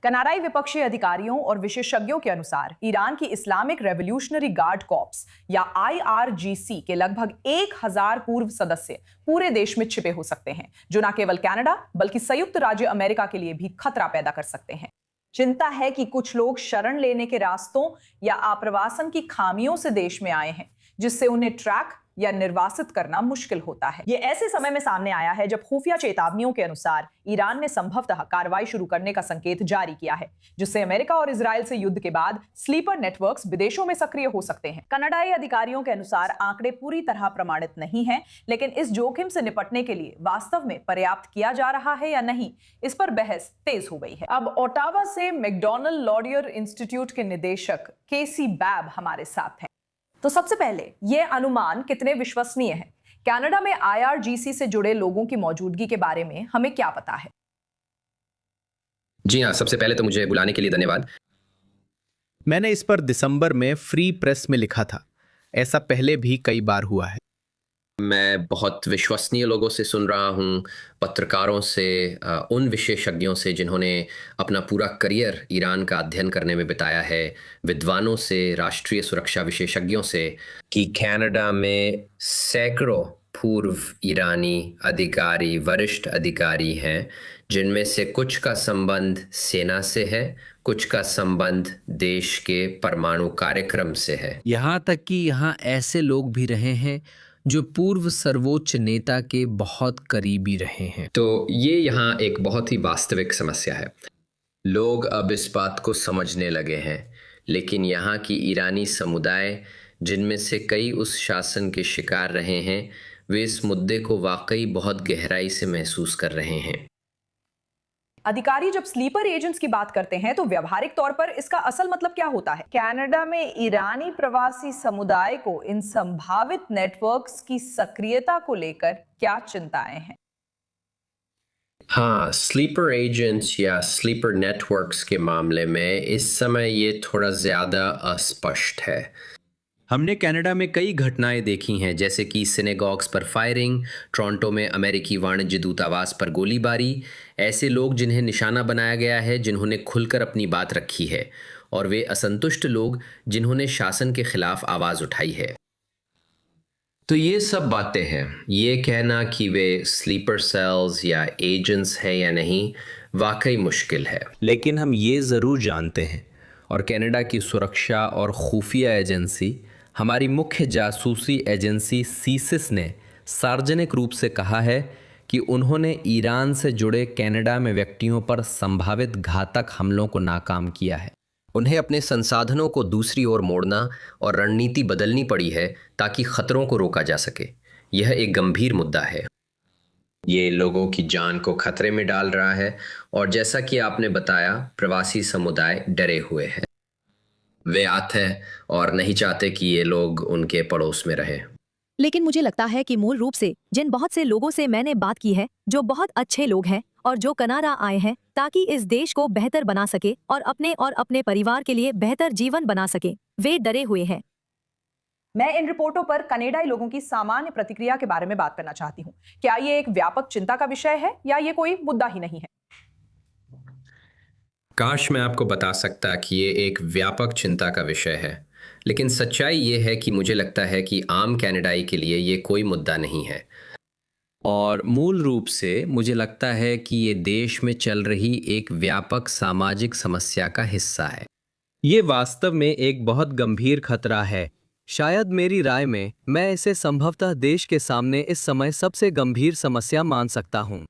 कनाडाई विपक्षी अधिकारियों और विशेषज्ञों के अनुसार ईरान की इस्लामिक रेवोल्यूशनरी गार्ड कॉर्प्स या आईआरजीसी के लगभग 1000 पूर्व सदस्य पूरे देश में छिपे हो सकते हैं, जो न केवल कनाडा बल्कि संयुक्त राज्य अमेरिका के लिए भी खतरा पैदा कर सकते हैं। चिंता है कि कुछ लोग शरण लेने के रास्तों या आप्रवासन की खामियों से देश में आए हैं, जिससे उन्हें ट्रैक या निर्वासित करना मुश्किल होता है। यह ऐसे समय में सामने आया है जब खुफिया चेतावनियों के अनुसार ईरान ने संभवतः कार्रवाई शुरू करने का संकेत जारी किया है, जिससे अमेरिका और इजरायल से युद्ध के बाद स्लीपर नेटवर्क्स विदेशों में सक्रिय हो सकते हैं। कनाडाई अधिकारियों के अनुसार आंकड़े पूरी तरह प्रमाणित नहीं हैं, लेकिन इस जोखिम से निपटने के लिए वास्तव में पर्याप्त किया जा रहा है या नहीं, इस पर बहस तेज हो गई है। अब ओटावा से मैकडॉनल्ड लॉरियर इंस्टीट्यूट के निदेशक केसी बैब हमारे साथ हैं। तो सबसे पहले ये अनुमान कितने विश्वसनीय है? कनाडा में आईआरजीसी से जुड़े लोगों की मौजूदगी के बारे में हमें क्या पता है? जी हाँ, सबसे पहले तो मुझे बुलाने के लिए धन्यवाद। मैंने इस पर दिसंबर में फ्री प्रेस में लिखा था। ऐसा पहले भी कई बार हुआ है। मैं बहुत विश्वसनीय लोगों से सुन रहा हूँ, पत्रकारों से, उन विशेषज्ञों से जिन्होंने अपना पूरा करियर ईरान का अध्ययन करने में बिताया है, विद्वानों से, राष्ट्रीय सुरक्षा विशेषज्ञों से, कि कनाडा में सैकड़ों पूर्व ईरानी अधिकारी, वरिष्ठ अधिकारी हैं, जिनमें से कुछ का संबंध सेना से है, कुछ का संबंध देश के परमाणु कार्यक्रम से है। यहाँ तक कि यहाँ ऐसे लोग भी रहे हैं जो पूर्व सर्वोच्च नेता के बहुत करीबी रहे हैं। तो ये यहाँ एक बहुत ही वास्तविक समस्या है। लोग अब इस बात को समझने लगे हैं, लेकिन यहाँ की ईरानी समुदाय, जिनमें से कई उस शासन के शिकार रहे हैं, वे इस मुद्दे को वाकई बहुत गहराई से महसूस कर रहे हैं। अधिकारी जब स्लीपर एजेंट्स की बात करते हैं तो व्यावहारिक तौर पर इसका असल मतलब क्या होता है? कनाडा में ईरानी प्रवासी समुदाय को इन संभावित नेटवर्क्स की सक्रियता को लेकर क्या चिंताएं हैं? हाँ, स्लीपर एजेंट्स या स्लीपर नेटवर्क्स के मामले में इस समय ये थोड़ा ज़्यादा अस्पष्ट है। हमने कनाडा में कई घटनाएं देखी हैं, जैसे कि सिनेगॉग्स पर फायरिंग, टोरंटो में अमेरिकी वाणिज्य दूतावास पर गोलीबारी। ऐसे लोग जिन्हें निशाना बनाया गया है, जिन्होंने खुलकर अपनी बात रखी है, और वे असंतुष्ट लोग जिन्होंने शासन के खिलाफ आवाज़ उठाई है। तो ये सब बातें हैं। ये कहना कि वे स्लीपर सेल्स या एजेंट्स हैं या नहीं, वाकई मुश्किल है। लेकिन हम ये ज़रूर जानते हैं, और कनाडा की सुरक्षा और खुफिया एजेंसी, हमारी मुख्य जासूसी एजेंसी सीसिस ने सार्वजनिक रूप से कहा है कि उन्होंने ईरान से जुड़े कनाडा में व्यक्तियों पर संभावित घातक हमलों को नाकाम किया है। उन्हें अपने संसाधनों को दूसरी ओर मोड़ना और रणनीति बदलनी पड़ी है ताकि खतरों को रोका जा सके। यह एक गंभीर मुद्दा है। ये लोगों की जान को खतरे में डाल रहा है, और जैसा कि आपने बताया, प्रवासी समुदाय डरे हुए हैं। वे आते हैं और नहीं चाहते कि ये लोग उनके पड़ोस में रहे। लेकिन मुझे लगता है कि मूल रूप से जिन बहुत से लोगों से मैंने बात की है, जो बहुत अच्छे लोग हैं और जो कनाडा आए हैं ताकि इस देश को बेहतर बना सके और अपने परिवार के लिए बेहतर जीवन बना सके, वे डरे हुए हैं। मैं इन रिपोर्टों पर कनाडाई लोगों की सामान्य प्रतिक्रिया के बारे में बात करना चाहती हूँ। क्या ये एक व्यापक चिंता का विषय है या ये कोई मुद्दा ही नहीं है? काश मैं आपको बता सकता कि ये एक व्यापक चिंता का विषय है, लेकिन सच्चाई ये है कि मुझे लगता है कि आम कनाडाई के लिए ये कोई मुद्दा नहीं है। और मूल रूप से मुझे लगता है कि ये देश में चल रही एक व्यापक सामाजिक समस्या का हिस्सा है। ये वास्तव में एक बहुत गंभीर खतरा है। शायद मेरी राय में मैं इसे संभवतः देश के सामने इस समय सबसे गंभीर समस्या मान सकता हूँ।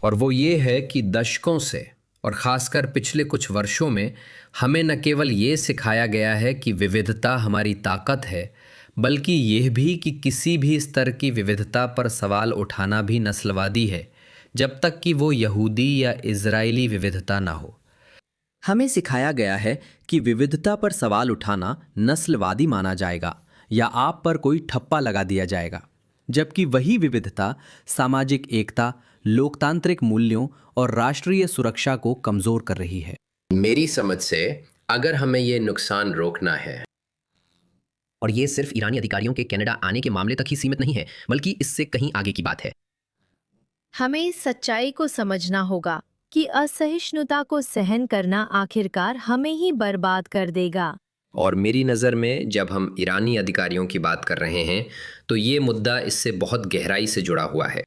और वो ये है कि दशकों से, और ख़ासकर पिछले कुछ वर्षों में, हमें न केवल ये सिखाया गया है कि विविधता हमारी ताकत है, बल्कि यह भी कि किसी भी स्तर की विविधता पर सवाल उठाना भी नस्लवादी है, जब तक कि वो यहूदी या इजरायली विविधता ना हो। हमें सिखाया गया है कि विविधता पर सवाल उठाना नस्लवादी माना जाएगा या आप पर कोई ठप्पा लगा दिया जाएगा, जबकि वही विविधता सामाजिक एकता, लोकतांत्रिक मूल्यों और राष्ट्रीय सुरक्षा को कमजोर कर रही है। मेरी समझ से अगर हमें ये नुकसान रोकना है, और ये सिर्फ ईरानी अधिकारियों के कनाडा आने के मामले तक ही सीमित नहीं है, बल्कि इससे कहीं आगे की बात है। हमें इस सच्चाई को समझना होगा कि असहिष्णुता को सहन करना आखिरकार हमें ही बर्बाद कर देगा। और मेरी नज़र में जब हम ईरानी अधिकारियों की बात कर रहे हैं तो ये मुद्दा इससे बहुत गहराई से जुड़ा हुआ है।